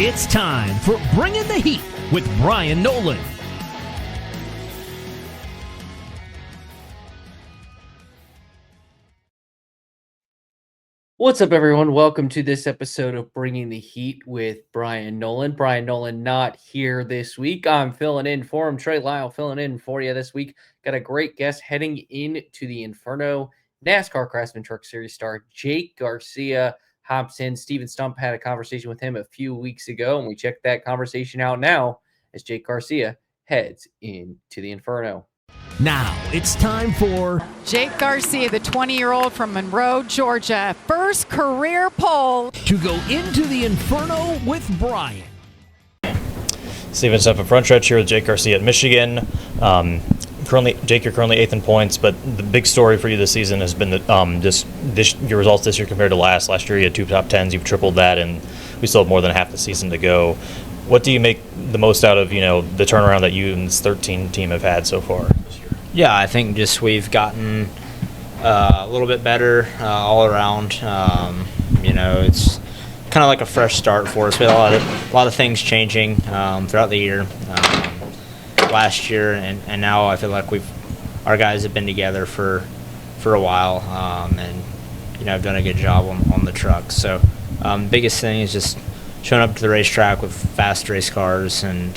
It's time for Bringing the Heat with Bryan Nolen. What's up, everyone? Welcome to this episode of Bringing the Heat with Bryan Nolen. Bryan Nolen not here this week. I'm filling in for him. Trey, Lyle filling in for you this week. Got a great guest heading into the Inferno. NASCAR Craftsman Truck Series star Jake Garcia hops in. Steven Stumpf had a conversation with him a few weeks ago, and we checked that conversation out now as Jake Garcia heads into the Inferno. Now it's time for Jake Garcia, the 20-year-old from Monroe, Georgia. First career pole. To go into the Inferno with Bryan. Steven Stumpf, front stretch here with Jake Garcia at Michigan. Jake, you're currently 8th in points, but the big story for you this season has been your results this year compared to last year. You had 2 top 10s, you've tripled that, and we still have more than half the season to go. What do you make the most out of, the turnaround that you and this 13 team have had so far this year? Yeah, I think just we've gotten a little bit better all around. It's kind of like a fresh start for us. We had a lot of things changing throughout the year, last year, and now I feel like our guys have been together for a while, and have done a good job on the truck. So biggest thing is just showing up to the racetrack with fast race cars, and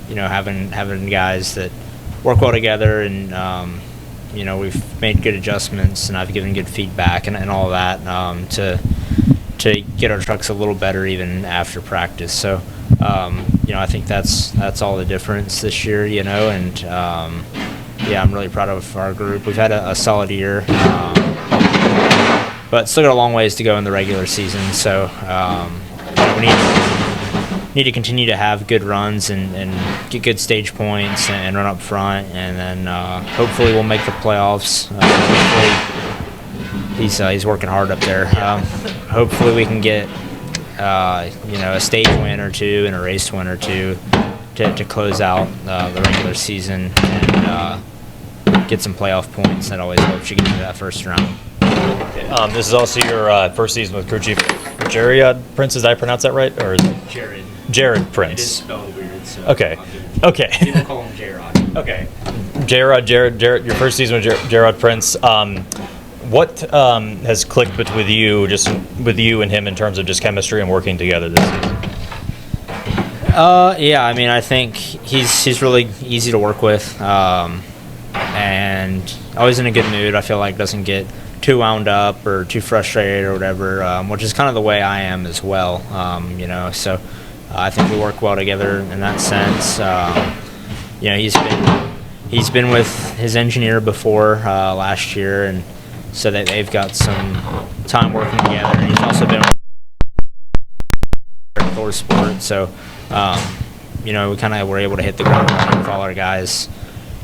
having guys that work well together, and we've made good adjustments, and I've given good feedback and all that to get our trucks a little better even after practice. So I think that's all the difference this year, and I'm really proud of our group. We've had a solid year, but still got a long ways to go in the regular season. So we need to continue to have good runs and get good stage points and run up front, and then hopefully we'll make the playoffs. Hopefully he's working hard up there. Hopefully we can get a stage win or two and a race win or two to close out the regular season and get some playoff points. That always helps you get to that first round. This is also your first season with crew chief Jared Prince. Did I pronounce that right? Or is it Jared Prince? It is spelled weird. So Okay. People call him J-Rod. Okay. Jared, your first season with Jared Prince. What has clicked with you and him in terms of just chemistry and working together this season? I think he's really easy to work with, and always in a good mood. I feel like doesn't get too wound up or too frustrated or whatever, which is kind of the way I am as well. So I think we work well together in that sense. He's been with his engineer before last year, and so that they've got some time working together. And he's also been with ThorSport, so we kind of were able to hit the ground running with all our guys,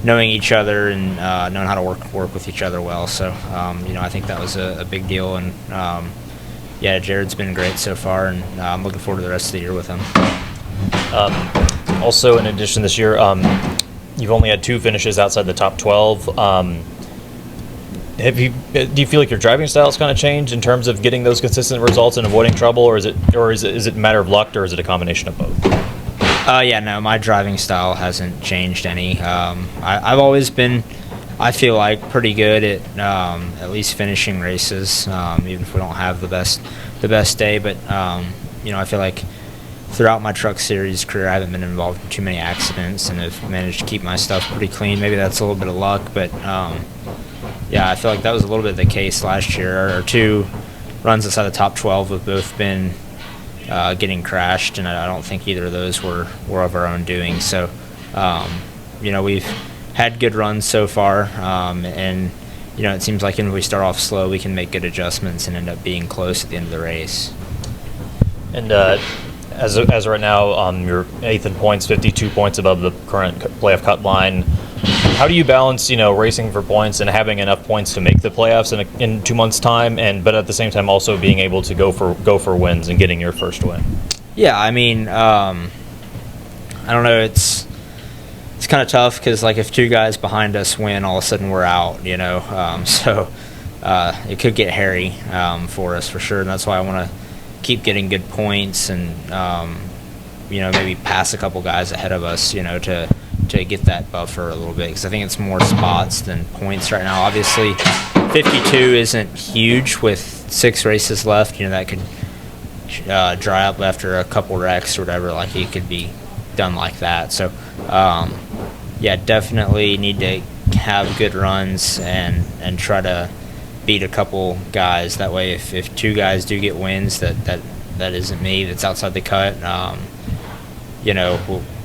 knowing each other and knowing how to work with each other well. So I think that was a big deal, and Jared's been great so far, and I'm looking forward to the rest of the year with him. Also, in addition, this year you've only had 2 finishes outside the top 12. Do you feel like your driving style has kind of changed in terms of getting those consistent results and avoiding trouble, or is it a matter of luck, or is it a combination of both? No, my driving style hasn't changed any. I've always been, I feel like, pretty good at least finishing races, even if we don't have the best day. But I feel like throughout my truck series career, I haven't been involved in too many accidents, and have managed to keep my stuff pretty clean. Maybe that's a little bit of luck, but I feel like that was a little bit the case last year. Our 2 runs outside the top 12 have both been getting crashed, and I don't think either of those were of our own doing. So, we've had good runs so far, and it seems like if we start off slow, we can make good adjustments and end up being close at the end of the race. And as of right now, you're 8th in points, 52 points above the current playoff cut line. How do you balance, racing for points and having enough points to make the playoffs in 2 months' time, but at the same time also being able to go for wins and getting your first win? Yeah, I don't know. It's kind of tough because if 2 guys behind us win, all of a sudden we're out. So it could get hairy for us for sure, and that's why I want to keep getting good points and maybe pass a couple guys ahead of us, to get that buffer a little bit, because I think it's more spots than points right now. Obviously, 52 isn't huge with 6 races left. That could dry up after a couple wrecks or whatever. Like, it could be done like that. So, definitely need to have good runs and try to beat a couple guys. That way, if 2 guys do get wins, that isn't me, that's outside the cut,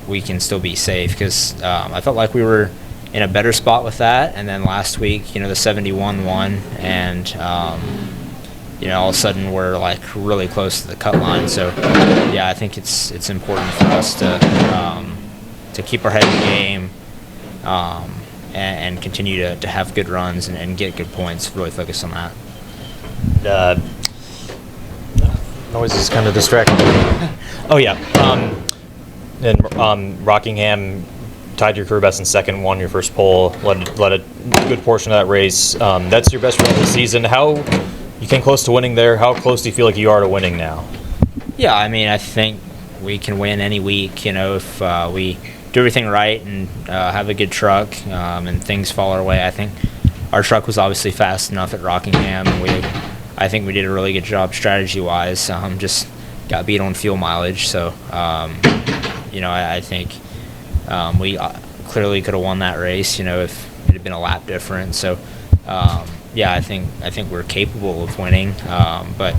we can still be safe, because I felt like we were in a better spot with that. And then last week, the 71 won, and all of a sudden we're like really close to the cut line. So I think it's important for us to keep our head in the game, and continue to have good runs and get good points. Really focus on that. Noise is kind of distracting. Oh yeah. And Rockingham tied your career best in second, won your first pole, led a good portion of that race. That's your best run of the season. How you came close to winning there? How close do you feel like you are to winning now? Yeah, I mean, I think we can win any week. If we do everything right and have a good truck, and things fall our way. I think our truck was obviously fast enough at Rockingham, and I think we did a really good job strategy-wise. Just got beat on fuel mileage, so. I think we clearly could have won that race, if it had been a lap difference. So, I think we're capable of winning. But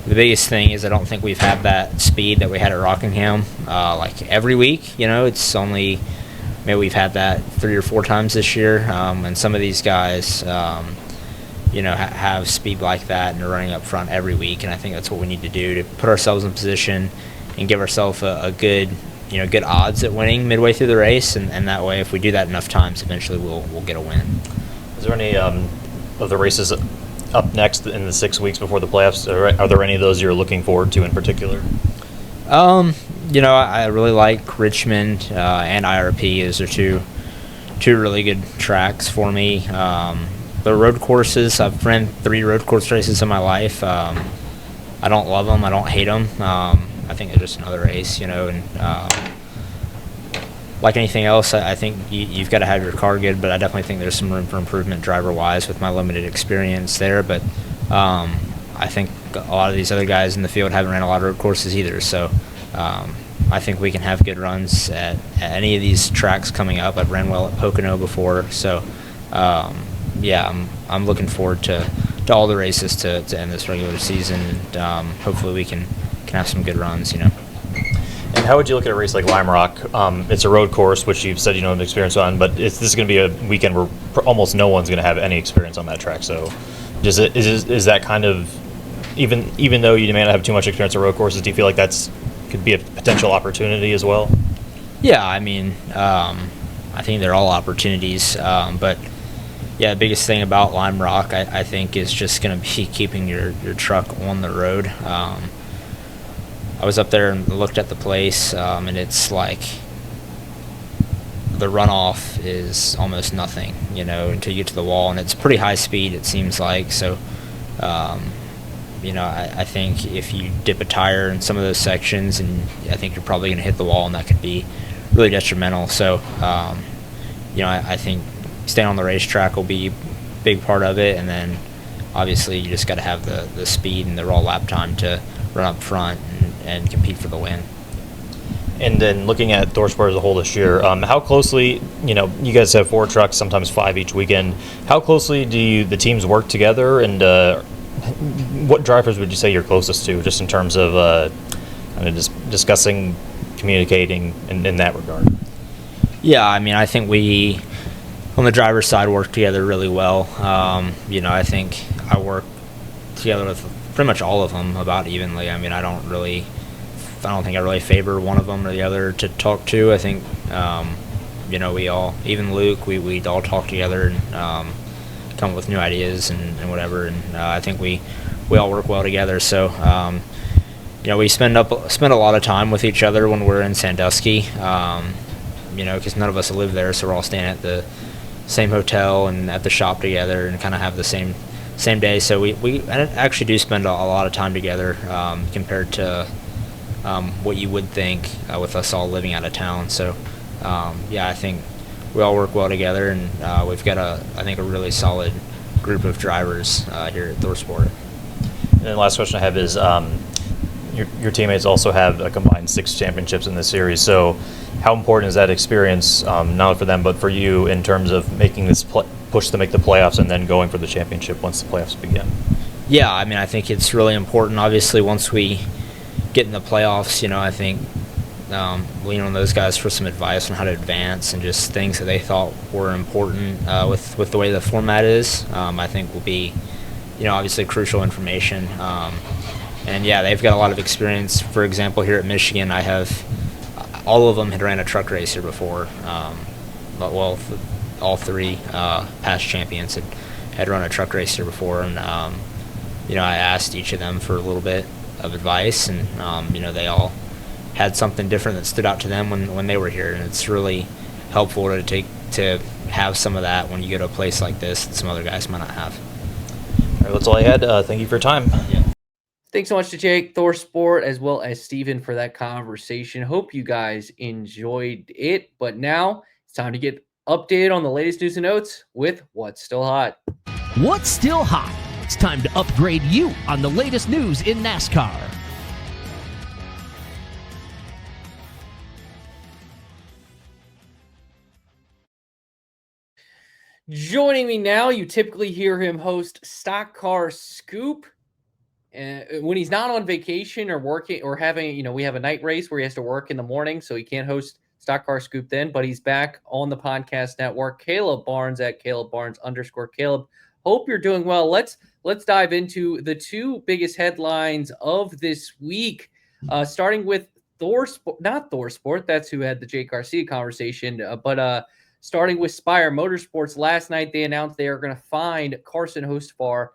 the biggest thing is I don't think we've had that speed that we had at Rockingham, like every week. It's only maybe we've had that 3 or 4 times this year. And some of these guys, have speed like that and are running up front every week. And I think that's what we need to do to put ourselves in position and give ourselves a good good odds at winning midway through the race, and that way, if we do that enough times, eventually we'll get a win. Is there any of the races up next in the 6 weeks before the playoffs? Are there any of those you're looking forward to in particular? I really like Richmond and IRP. Those are two really good tracks for me. The road courses, I've ran 3 road course races in my life. I don't love them. I don't hate them. I think they're just another race, and like anything else, I think you've got to have your car good, but I definitely think there's some room for improvement driver-wise with my limited experience there. But I think a lot of these other guys in the field haven't ran a lot of road courses either, so I think we can have good runs at any of these tracks coming up. I've ran well at Pocono before, so I'm looking forward to all the races to end this regular season, and hopefully we can have some good runs, And how would you look at a race like Lime Rock? It's a road course, which you've said you don't have experience on, but this is going to be a weekend where almost no one's going to have any experience on that track. So, is that kind of even though you may not have too much experience on road courses, do you feel like could be a potential opportunity as well? Yeah, I mean, I think they're all opportunities, but the biggest thing about Lime Rock, I think, is just going to be keeping your truck on the road. I was up there and looked at the place, and it's like the runoff is almost nothing, until you get to the wall, and it's pretty high speed, it seems like. So, I think if you dip a tire in some of those sections, and I think you're probably going to hit the wall, and that could be really detrimental. So, I think staying on the racetrack will be a big part of it, and then obviously you just got to have the speed and the raw lap time to run up front and compete for the win. And then looking at ThorSport as a whole this year, how closely, you guys have 4 trucks, sometimes 5 each weekend. How closely do the teams work together, and what drivers would you say you're closest to, just in terms of kind of just discussing, communicating in that regard? Yeah, I mean, I think we, on the driver's side, work together really well. I think I work together with pretty much all of them about evenly. I mean, I don't think I really favor one of them or the other to talk to. I think, we all, even Luke, we all talk together and come up with new ideas and whatever. And I think we all work well together. So, we spend a lot of time with each other when we're in Sandusky. Because none of us live there, so we're all staying at the same hotel and at the shop together, and kind of have the same same day. So we actually do spend a lot of time together compared to what you would think with us all living out of town. So yeah, I think we all work well together, and we've got I think a really solid group of drivers here at ThorSport. And then the last question I have is, your teammates also have a combined 6 championships in this series. So how important is that experience, not only for them, but for you in terms of making this push to make the playoffs and then going for the championship once the playoffs begin? Yeah, I mean, I think it's really important. Obviously, once we get in the playoffs, I think lean on those guys for some advice on how to advance and just things that they thought were important with the way the format is, I think will be, obviously crucial information. And yeah, they've got a lot of experience. For example, here at Michigan, I have all of them had ran a truck race here before. All 3 past champions had run a truck race here before, and I asked each of them for a little bit of advice, and they all had something different that stood out to them when they were here, and it's really helpful to have some of that when you go to a place like this that some other guys might not have. All right, that's all I had. Thank you for your time. Yeah. Thanks so much to Jake, ThorSport, as well as Steven for that conversation. Hope you guys enjoyed it. But now it's time to get updated on the latest news and notes with What's Still Hot. What's still hot? It's time to upgrade you on the latest news in NASCAR. Joining me now, you typically hear him host Stock Car Scoop. When he's not on vacation or working or having, we have a night race where he has to work in the morning, so he can't host Stock Car Scoop then, but he's back on the podcast network. Caleb Barnes at Caleb Barnes _. Caleb, hope you're doing well. Let's dive into the 2 biggest headlines of this week, starting with ThorSport, not ThorSport. That's who had the Jake Garcia conversation, but starting with Spire Motorsports. Last night they announced they are going to fine Carson Hostfar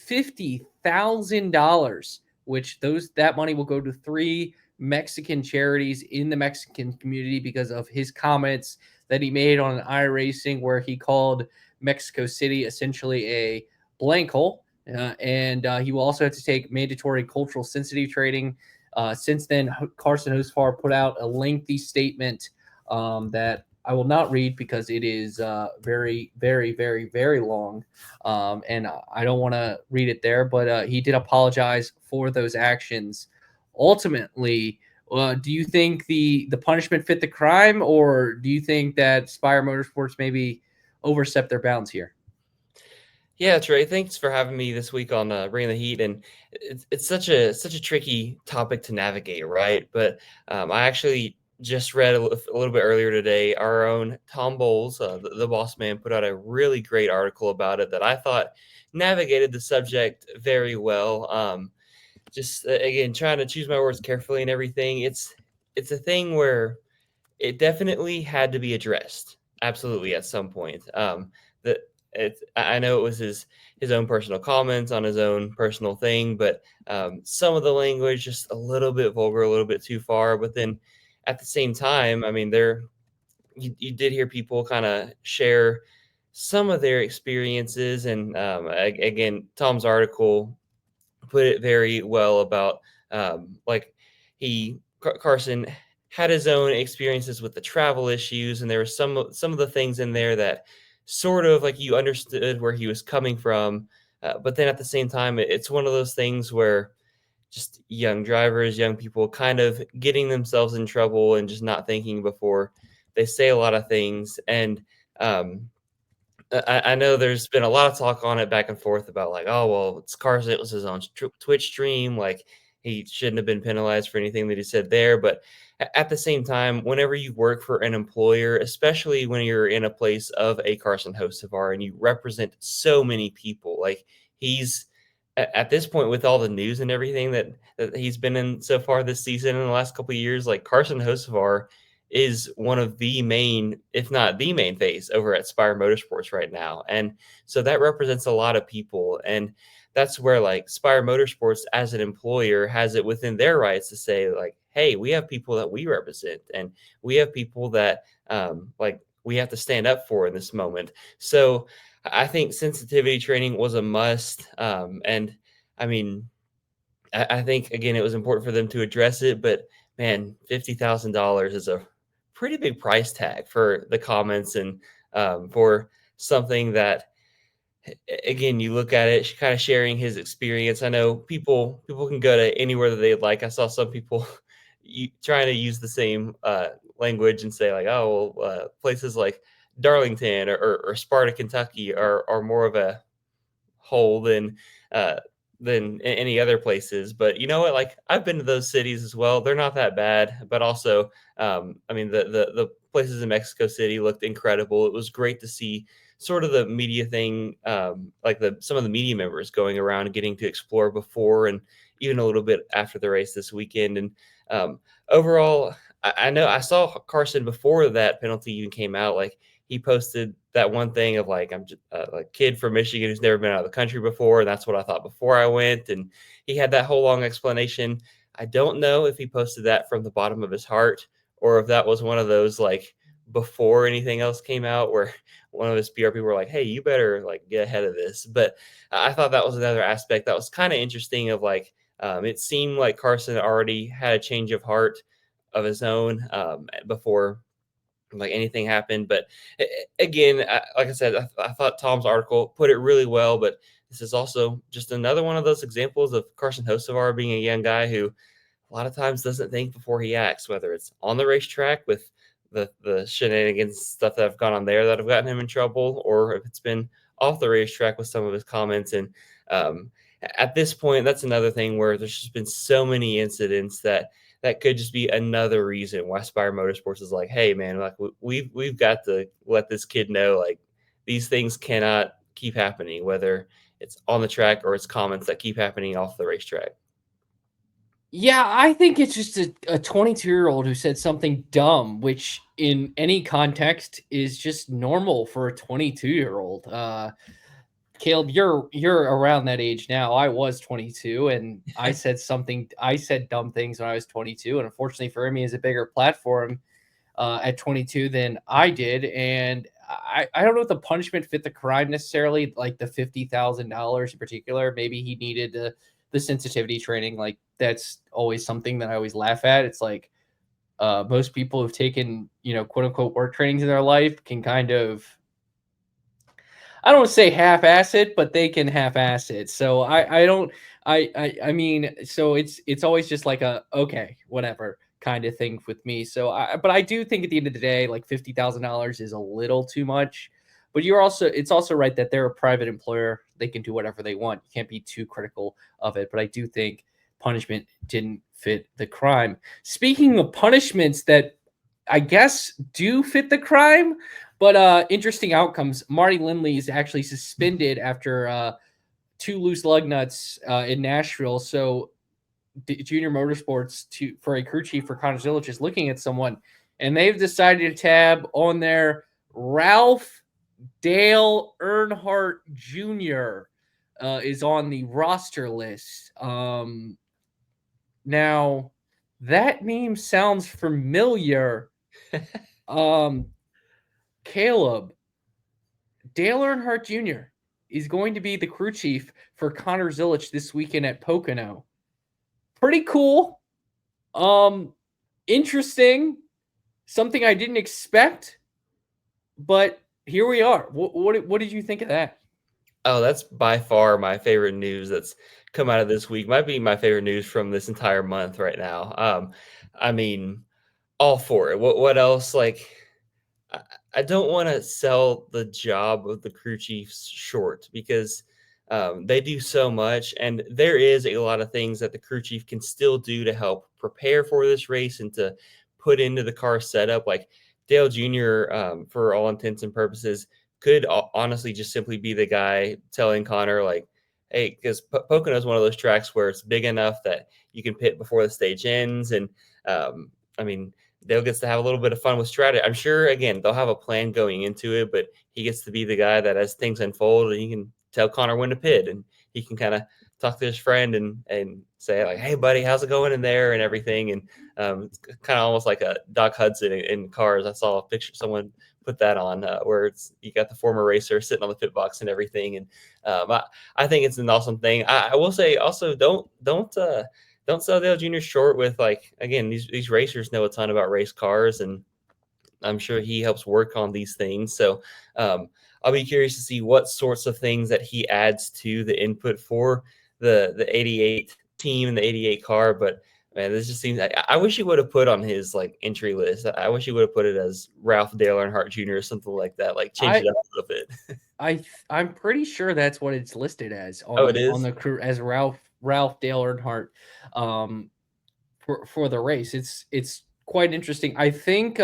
$50,000, which that money will go to 3 Mexican charities in the Mexican community because of his comments that he made on an iRacing where he called Mexico City essentially a blank hole. And he will also have to take mandatory cultural sensitive training. Since then, Carson Hostfar put out a lengthy statement that I will not read because it is very, very, very, very long, and I don't want to read it there. But he did apologize for those actions. Ultimately, do you think the punishment fit the crime, or do you think that Spire Motorsports maybe overstepped their bounds here? Yeah, Trey, thanks for having me this week on Bringing the Heat. And it's such a tricky topic to navigate, right? But I actually just read a little bit earlier today, our own Tom Bowles, the boss man, put out a really great article about it that I thought navigated the subject very well. Just again, trying to choose my words carefully and everything. It's a thing where it definitely had to be addressed. Absolutely, at some point. I know it was his own personal comments on his own personal thing, but some of the language just a little bit vulgar, a little bit too far. But then at the same time, I mean, you did hear people kind of share some of their experiences, and again, Tom's article put it very well about Carson had his own experiences with the travel issues, and there were some of the things in there that sort of like you understood where he was coming from, but then at the same time, it's one of those things where just young drivers, young people kind of getting themselves in trouble and just not thinking before they say a lot of things. And I know there's been a lot of talk on it back and forth about like, oh, well, it's Carson. It was his own Twitch stream. Like he shouldn't have been penalized for anything that he said there. But at the same time, whenever you work for an employer, especially when you're in a place of a Carson Hocevar and you represent so many people, like he's at this point with all the news and everything that he's been in so far this season in the last couple of years, like Carson Hocevar is one of the main, if not the main face over at Spire Motorsports right now. And so that represents a lot of people. And that's where like Spire Motorsports as an employer has it within their rights to say like, hey, we have people that we represent and we have people that like we have to stand up for in this moment. So I think sensitivity training was a must. And I mean, I think again it was important for them to address it, but man, $50,000 is a pretty big price tag for the comments and for something that again you look at it kind of sharing his experience. I know people can go to anywhere that they'd like. I saw some people trying to use the same language and say like, oh well, places like Darlington or Sparta, Kentucky are more of a whole uh, than any other places. But you know what? Like I've been to those cities as well. They're not that bad, but also, I mean, the places in Mexico City looked incredible. It was great to see sort of the media thing, like some of the media members going around and getting to explore before and even a little bit after the race this weekend. And overall, I know I saw Carson before that penalty even came out. Like he posted that one thing of like, I'm just a kid from Michigan who's never been out of the country before. And that's what I thought before I went. And he had that whole long explanation. I don't know if he posted that from the bottom of his heart or if that was one of those like before anything else came out where one of his PR people were like, hey, you better like get ahead of this. But I thought that was another aspect that was kind of interesting of like, it seemed like Carson already had a change of heart of his own before like anything happened. But again, like I said, I thought Tom's article put it really well, but this is also just another one of those examples of Carson Hocevar being a young guy who a lot of times doesn't think before he acts, whether it's on the racetrack with the shenanigans stuff that have gone on there that have gotten him in trouble, or if it's been off the racetrack with some of his comments. And at this point, that's another thing where there's just been so many incidents that could just be another reason why Spire Motorsports is like, hey man, like we've got to let this kid know like these things cannot keep happening, whether it's on the track or it's comments that keep happening off the racetrack. Yeah, I think it's just a 22-year-old who said something dumb, which in any context is just normal for a 22-year-old. Caleb, you're around that age now. I was 22 and I said dumb things when I was 22. And unfortunately for him, he has a bigger platform at 22 than I did. And I don't know if the punishment fit the crime necessarily, like the $50,000 in particular. Maybe he needed the sensitivity training. Like that's always something that I always laugh at. It's like most people who've taken, quote unquote work trainings in their life can kind of, I don't want to say half-ass it, but they can half-ass it. So I mean, so it's always just like a, okay, whatever kind of thing with me. So but I do think at the end of the day, like $50,000 is a little too much, but it's also right that they're a private employer. They can do whatever they want. You can't be too critical of it, but I do think punishment didn't fit the crime. Speaking of punishments that I guess do fit the crime, but interesting outcomes. Marty Lindley is actually suspended after 2 loose lug nuts in Nashville. So Junior Motorsports for a crew chief for Connor Zilich is looking at someone, and they've decided to tab on their Ralph Dale Earnhardt Jr. Is on the roster list. Now that name sounds familiar. Caleb, Dale Earnhardt Jr. is going to be the crew chief for Connor Zilich this weekend at Pocono. Pretty cool. Interesting. Something I didn't expect, but here we are. What did you think of that? Oh, that's by far my favorite news that's come out of this week. Might be my favorite news from this entire month right now. I mean, all for it. What else? Like, I don't want to sell the job of the crew chiefs short because they do so much, and there is a lot of things that the crew chief can still do to help prepare for this race and to put into the car setup. Like Dale Jr., for all intents and purposes, could honestly just simply be the guy telling Connor, like, hey, because Pocono is one of those tracks where it's big enough that you can pit before the stage ends. And I mean, Dale gets to have a little bit of fun with strategy. I'm sure, again, they'll have a plan going into it, but he gets to be the guy that as things unfold, and he can tell Connor when to pit, and he can kind of talk to his friend and say like, hey buddy, how's it going in there and everything. And it's kind of almost like a Doc Hudson in Cars. I saw a picture, someone put that on, where you got the former racer sitting on the pit box and everything. And I think it's an awesome thing. I will say also, don't sell Dale Jr. short with, like, again, these racers know a ton about race cars, and I'm sure he helps work on these things. So I'll be curious to see what sorts of things that he adds to the input for the 88 team and the 88 car. But man, this just seems, I wish he would have put on his like entry list. I wish he would have put it as Ralph Dale Earnhardt Jr. or something like that. Like change it up a little bit. I'm pretty sure that's what it's listed as on, it is? on the crew, as Ralph Dale Earnhardt for the race. It's quite interesting. I think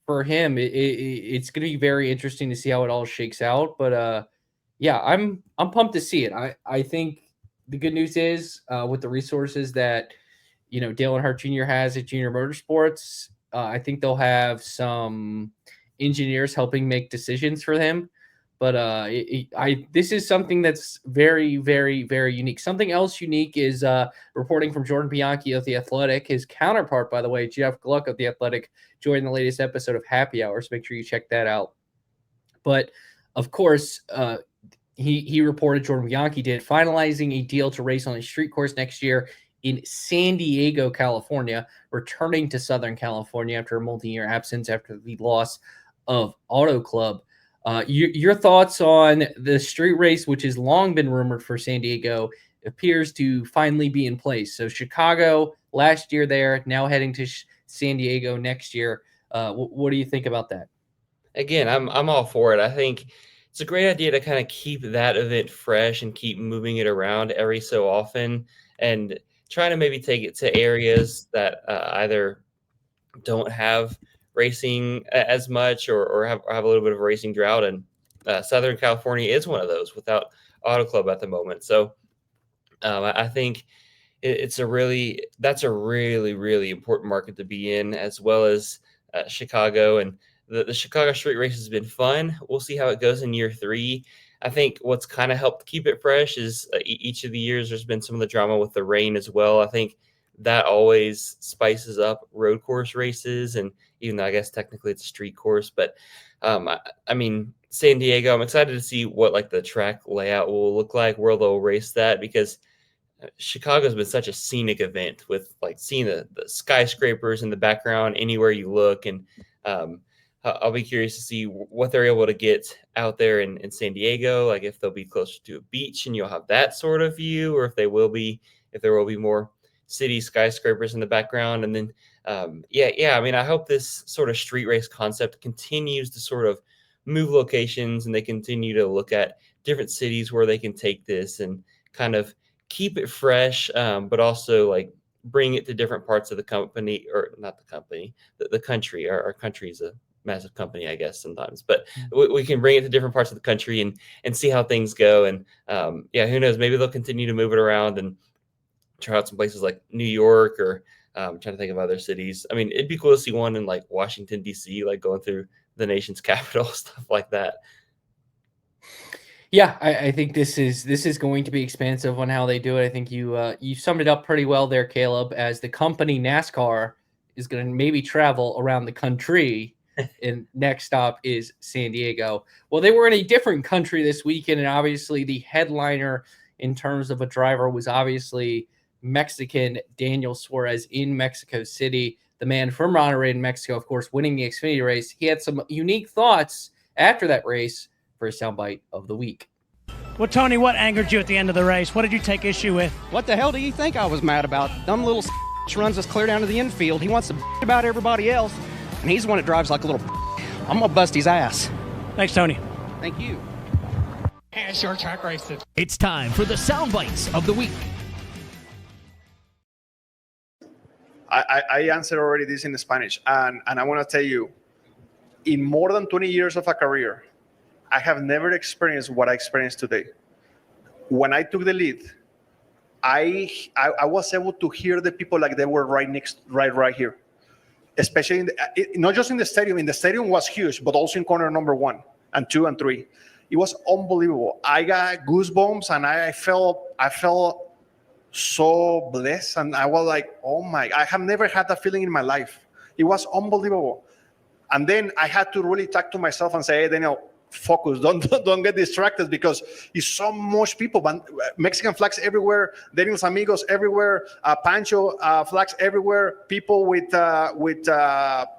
for him it's going to be very interesting to see how it all shakes out. But yeah, I'm pumped to see it. I think the good news is with the resources that Dale Earnhardt Jr. has at Junior Motorsports, I think they'll have some engineers helping make decisions for them. But this is something that's very, very, very unique. Something else unique is reporting from Jordan Bianchi of The Athletic. His counterpart, by the way, Jeff Gluck of The Athletic, joined the latest episode of Happy Hour, so make sure you check that out. But, of course, he reported, Jordan Bianchi did, finalizing a deal to race on a street course next year in San Diego, California, returning to Southern California after a multi-year absence after the loss of Auto Club. Your thoughts on the street race, which has long been rumored for San Diego, appears to finally be in place. So Chicago last year there, now heading to San Diego next year. What do you think about that? Again, I'm all for it. I think it's a great idea to kind of keep that event fresh and keep moving it around every so often, and trying to maybe take it to areas that either don't have racing as much or have a little bit of a racing drought. And Southern California is one of those without Auto Club at the moment. So I think that's a really, really important market to be in, as well as Chicago. And the Chicago street race has been fun. We'll see how it goes in year 3. I think what's kind of helped keep it fresh is each of the years there's been some of the drama with the rain as well. I think that always spices up road course races, and even though I guess technically it's a street course, but I mean, San Diego, I'm excited to see what like the track layout will look like, where they'll race that, because Chicago's been such a scenic event with like seeing the skyscrapers in the background anywhere you look. And I'll be curious to see what they're able to get out there in San Diego, like if they'll be closer to a beach and you'll have that sort of view, or if there will be more city skyscrapers in the background. And then I mean, I hope this sort of street race concept continues to sort of move locations, and they continue to look at different cities where they can take this and kind of keep it fresh, but also like bring it to different parts of the company, or not the company, the country. Our country is a massive company, I guess, sometimes, but we can bring it to different parts of the country and see how things go. And who knows, maybe they'll continue to move it around and try out some places like New York, or I'm trying to think of other cities. I mean, it'd be cool to see one in like Washington, D.C., like going through the nation's capital, stuff like that. Yeah, I think this is going to be expansive on how they do it. I think you summed it up pretty well there, Caleb, as the company NASCAR is going to maybe travel around the country, and next stop is San Diego. Well, they were in a different country this weekend, and obviously the headliner in terms of a driver was obviously Mexican Daniel Suarez in Mexico City, the man from Monterrey in Mexico, of course, winning the Xfinity race. He had some unique thoughts after that race for a soundbite of the week. Well, Tony, what angered you at the end of the race? What did you take issue with? What the hell do you think I was mad about? Dumb little runs us clear down to the infield. He wants to about everybody else, and he's the one that drives like a little. I'm going to bust his ass. Thanks, Tony. Thank you. And short track races. It's time for the soundbites of the week. I answered already this in Spanish, and I want to tell you, in more than 20 years of a career, I have never experienced what I experienced today. When I took the lead, I was able to hear the people like they were right here, especially not just in the stadium. In the stadium was huge, but also in corner number 1 and 2 and 3. It was unbelievable. I got goosebumps, and I felt so blessed, and I was like, oh my, I have never had that feeling in my life. It was unbelievable. And then I had to really talk to myself and say, hey, Daniel, focus, don't get distracted, because it's so much people, Mexican flags everywhere, Daniel's amigos everywhere, Pancho flags everywhere, people with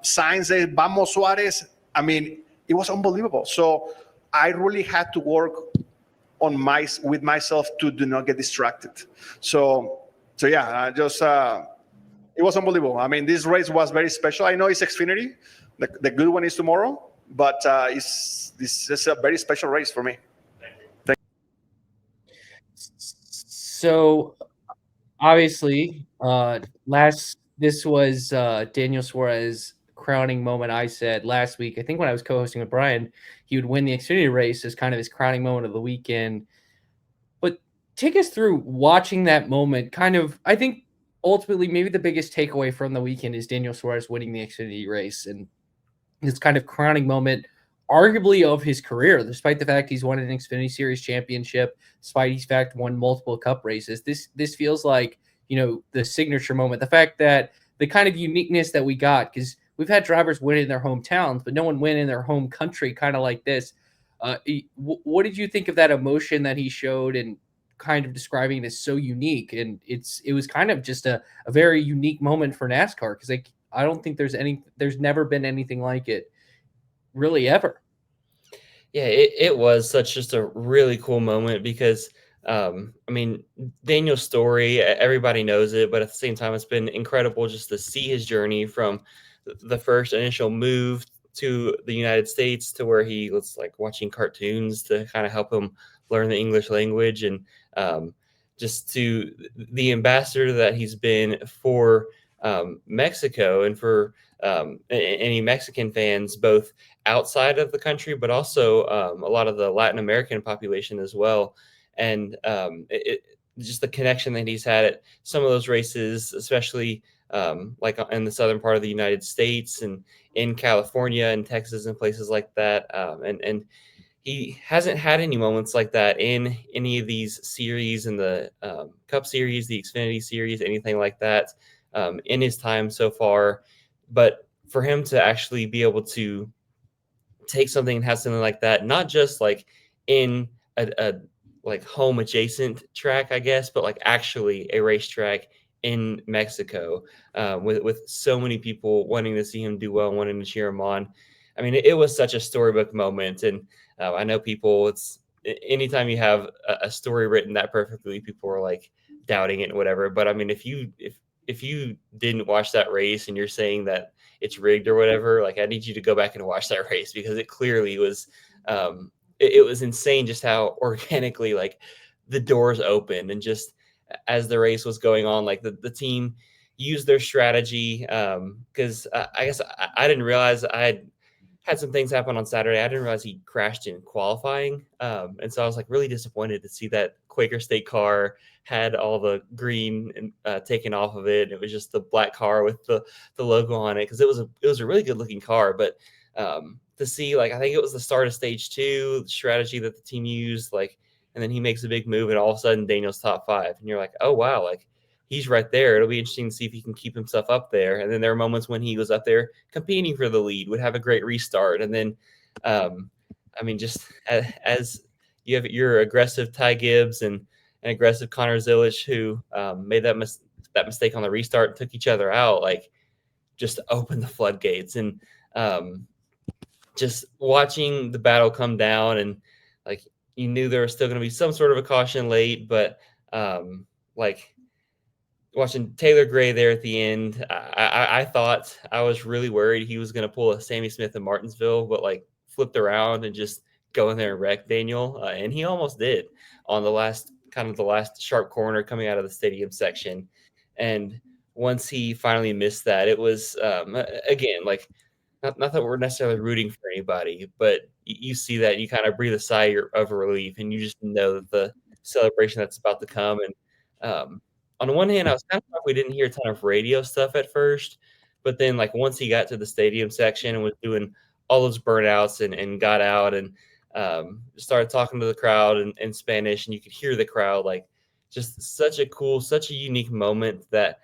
signs that Vamos Suarez. I mean, it was unbelievable. So I really had to work with myself to do not get distracted. So yeah, it was unbelievable. I mean, this race was very special. I know it's Xfinity, the good one is tomorrow, but this is a very special race for me. So obviously, this was Daniel Suarez crowning moment. I said last week, I think when I was co-hosting with Brian, he would win the Xfinity race as kind of his crowning moment of the weekend. But take us through watching that moment. Kind of, I think ultimately maybe the biggest takeaway from the weekend is Daniel Suarez winning the Xfinity race and his kind of crowning moment, arguably of his career, despite the fact he's won an Xfinity Series championship, despite he's fact won multiple Cup races. This feels like, the signature moment. The fact that the kind of uniqueness that we got, because we've had drivers win in their hometowns, but no one win in their home country, kind of like this. What did you think of that emotion that he showed and kind of describing it as so unique? And it was kind of just a very unique moment for NASCAR, because I don't think there's never been anything like it really ever. Yeah, it was just a really cool moment because, Daniel's story, everybody knows it, but at the same time, it's been incredible just to see his journey from the first initial move to the United States to where he was like watching cartoons to kind of help him learn the English language, and just to the ambassador that he's been for Mexico and for any Mexican fans, both outside of the country, but also a lot of the Latin American population as well. And just the connection that he's had at some of those races, especially like in the southern part of the United States and in California and Texas and places like that. And he hasn't had any moments like that in any of these series, in the Cup Series, the Xfinity Series, anything like that in his time so far. But for him to actually be able to take something and have something like that, not just like in a like home adjacent track, I guess, but like actually a racetrack in Mexico, with so many people wanting to see him do well and wanting to cheer him on. I mean, it was such a storybook moment. And I know people, anytime you have a story written that perfectly, people are like doubting it and whatever. But I mean, if you didn't watch that race and you're saying that it's rigged or whatever, like I need you to go back and watch that race, because it clearly was, it was insane just how organically like the doors opened, and just as the race was going on, like the team used their strategy. Because I guess I didn't realize I had some things happen on Saturday. I didn't realize he crashed in qualifying. And so I was like really disappointed to see that Quaker State car had all the green taken off of it. It was just the black car with the logo on it, because it was a really good looking car. But to see, like, I think it was the start of stage 2, the strategy that the team used, like, and then he makes a big move, and all of a sudden Daniel's top 5, and you're like, oh wow, like he's right there. It'll be interesting to see if he can keep himself up there. And then there are moments when he was up there competing for the lead, would have a great restart, and then just as you have your aggressive Ty Gibbs and an aggressive Connor Zilisch, who made that mistake on the restart and took each other out, like just opened the floodgates. And just watching the battle come down, and like you knew there was still going to be some sort of a caution late, but like watching Taylor Gray there at the end, I thought, I was really worried he was going to pull a Sammy Smith in Martinsville, but like flipped around and just go in there and wreck Daniel. And he almost did on the last sharp corner coming out of the stadium section. And once he finally missed that, it was, again, like, not that we're necessarily rooting for anybody, but you see that, you kind of breathe a sigh of relief, and you just know that the celebration that's about to come. And on the one hand, I was kind of shocked we didn't hear a ton of radio stuff at first, but then like once he got to the stadium section and was doing all those burnouts and got out and started talking to the crowd in Spanish, and you could hear the crowd, like just such a unique moment that,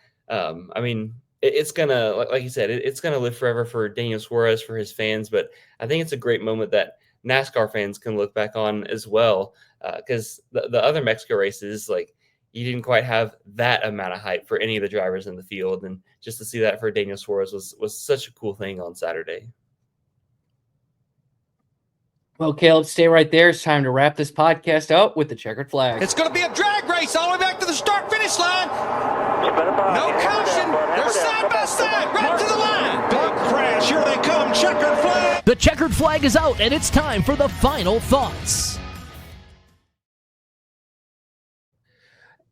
it's gonna, like you said, it's gonna live forever for Daniel Suarez, for his fans. But I think it's a great moment that NASCAR fans can look back on as well, because the other Mexico races, like, you didn't quite have that amount of hype for any of the drivers in the field, and just to see that for Daniel Suarez was such a cool thing on Saturday. Well, Caleb, stay right there. It's time to wrap this podcast up with the checkered flag. It's going to be a drag race all the way back to the start-finish line. No caution. They're side by side, right to the line. Big crash. Here they come. Checkered flag. The checkered flag is out, and it's time for the final thoughts.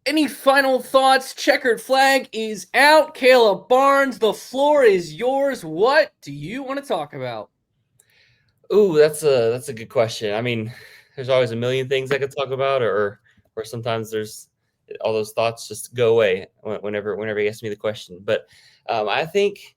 Any final thoughts? Checkered flag is out. Caleb Barnes, the floor is yours. What do you want to talk about? Ooh, that's a good question. I mean, there's always a million things I could talk about, or sometimes there's all those thoughts just go away whenever you ask me the question. But I think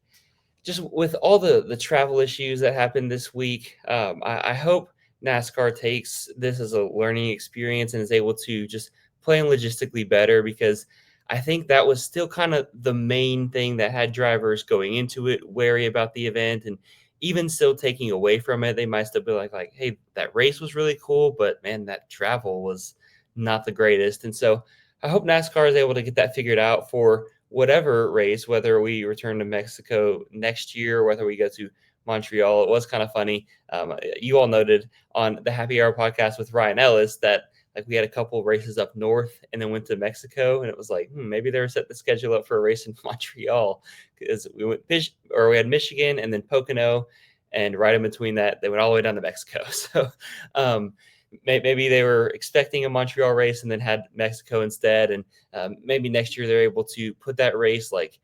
just with all the travel issues that happened this week, I hope NASCAR takes this as a learning experience and is able to just plan logistically better, because I think that was still kind of the main thing that had drivers going into it wary about the event. And even still taking away from it, they might still be like, hey, that race was really cool, but man, that travel was not the greatest. And so I hope NASCAR is able to get that figured out for whatever race, whether we return to Mexico next year, whether we go to Montreal. It was kind of funny. You all noted on the Happy Hour podcast with Ryan Ellis that we had a couple races up north and then went to Mexico, and it was like, maybe they were setting the schedule up for a race in Montreal, because we had Michigan and then Pocono, and right in between that, they went all the way down to Mexico. So maybe they were expecting a Montreal race and then had Mexico instead. And maybe next year they're able to put that race like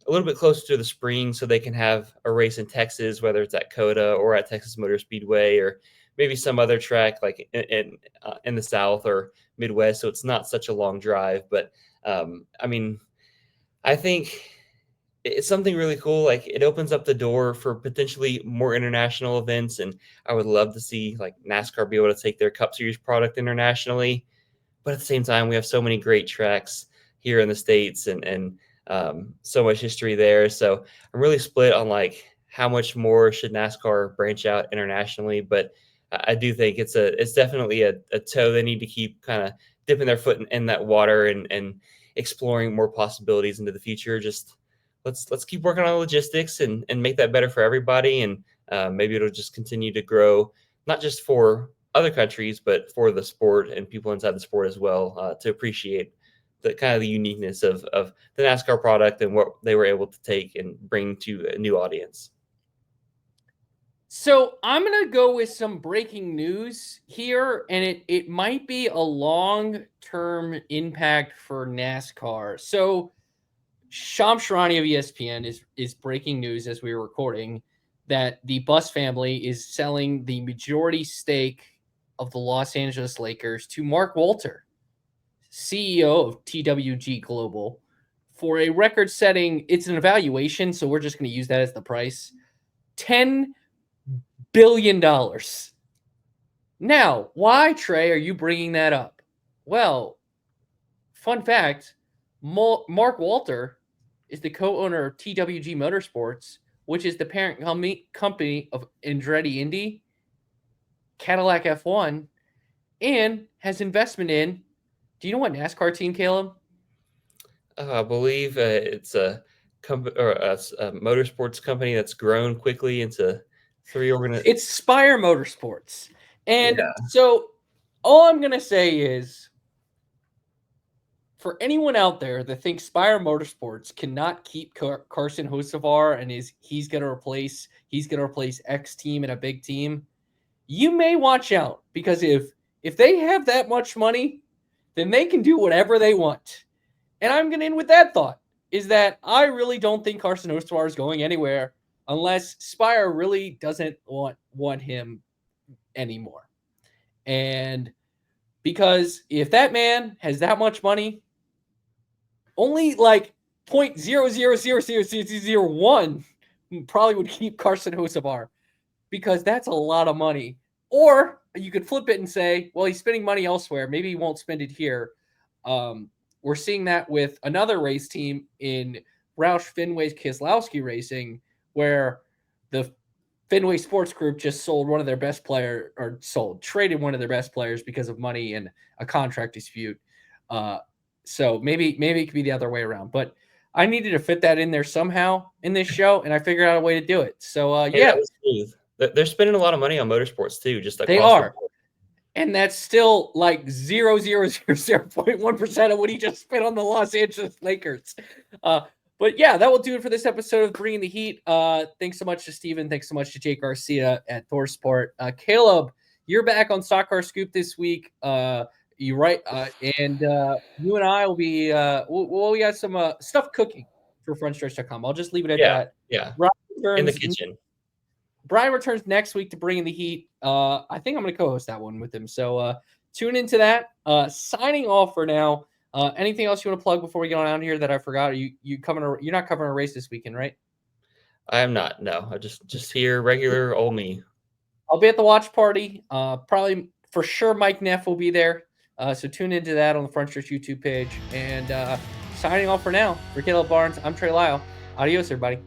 a little bit closer to the spring, so they can have a race in Texas, whether it's at COTA or at Texas Motor Speedway, or maybe some other track like in the South or Midwest, so it's not such a long drive. But I mean, I think it's something really cool. Like, it opens up the door for potentially more international events, and I would love to see like NASCAR be able to take their Cup Series product internationally. But at the same time, we have so many great tracks here in the States, and so much history there. So I'm really split on like how much more should NASCAR branch out internationally. But I do think it's definitely a toe they need to keep kind of dipping their foot in that water and exploring more possibilities into the future. Just let's keep working on logistics and make that better for everybody. And maybe it'll just continue to grow, not just for other countries, but for the sport and people inside the sport as well, to appreciate the kind of the uniqueness of the NASCAR product and what they were able to take and bring to a new audience. So I'm going to go with some breaking news here, and it might be a long-term impact for NASCAR. So Shams Charania of ESPN is breaking news as we were recording that the Bus family is selling the majority stake of the Los Angeles Lakers to Mark Walter, CEO of TWG Global, for a record-setting, it's an evaluation, so we're just going to use that as the price, $10 billion. Now, why, Trey, are you bringing that up? Well, fun fact, Mark Walter is the co-owner of TWG Motorsports, which is the parent company of Andretti Indy, Cadillac F1, and has investment in, do you know what NASCAR team, Caleb? I believe it's a motorsports company that's grown quickly into 3 organizations. It's Spire Motorsports. And so all I'm going to say is, for anyone out there that thinks Spire Motorsports cannot keep Carson Hocevar and he's going to replace X team and a big team, you may watch out, because if they have that much money, then they can do whatever they want. And I'm going to end with that thought, is that I really don't think Carson Hocevar is going anywhere unless Spire really doesn't want him anymore. And because if that man has that much money, only like 0.000001 probably would keep Carson Hocevar, because that's a lot of money. Or you could flip it and say, well, he's spending money elsewhere. Maybe he won't spend it here. We're seeing that with another race team in Roush Fenway's Keselowski Racing, where the Fenway Sports Group just sold one of their best player, or traded one of their best players because of money and a contract dispute. So maybe it could be the other way around, but I needed to fit that in there somehow in this show, and I figured out a way to do it. So Hey, that was smooth. They're spending a lot of money on motorsports too, just like they are. And that's still like 0.1% of what he just spent on the Los Angeles Lakers. But yeah, that will do it for this episode of Bringing the Heat. Thanks so much to Steven. Thanks so much to Jake Garcia at ThorSport. Caleb, you're back on Stock Car Scoop this week. You right, and you and I will be. We got some stuff cooking for frontstretch.com. I'll just leave it at that. Yeah, Brian in the kitchen. Brian returns next week to Bringing the Heat. I think I'm going to co-host that one with him. So tune into that. Signing off for now. Anything else you want to plug before we get on out here that I forgot? Are you you're not covering a race this weekend, right? I am not. No, I just here regular old me. I'll be at the watch party. Probably for sure Mike Neff will be there. So tune into that on the Front Stretch YouTube page. And signing off for now, for Caleb Barnes, I'm Trey Lyle. Adios, everybody.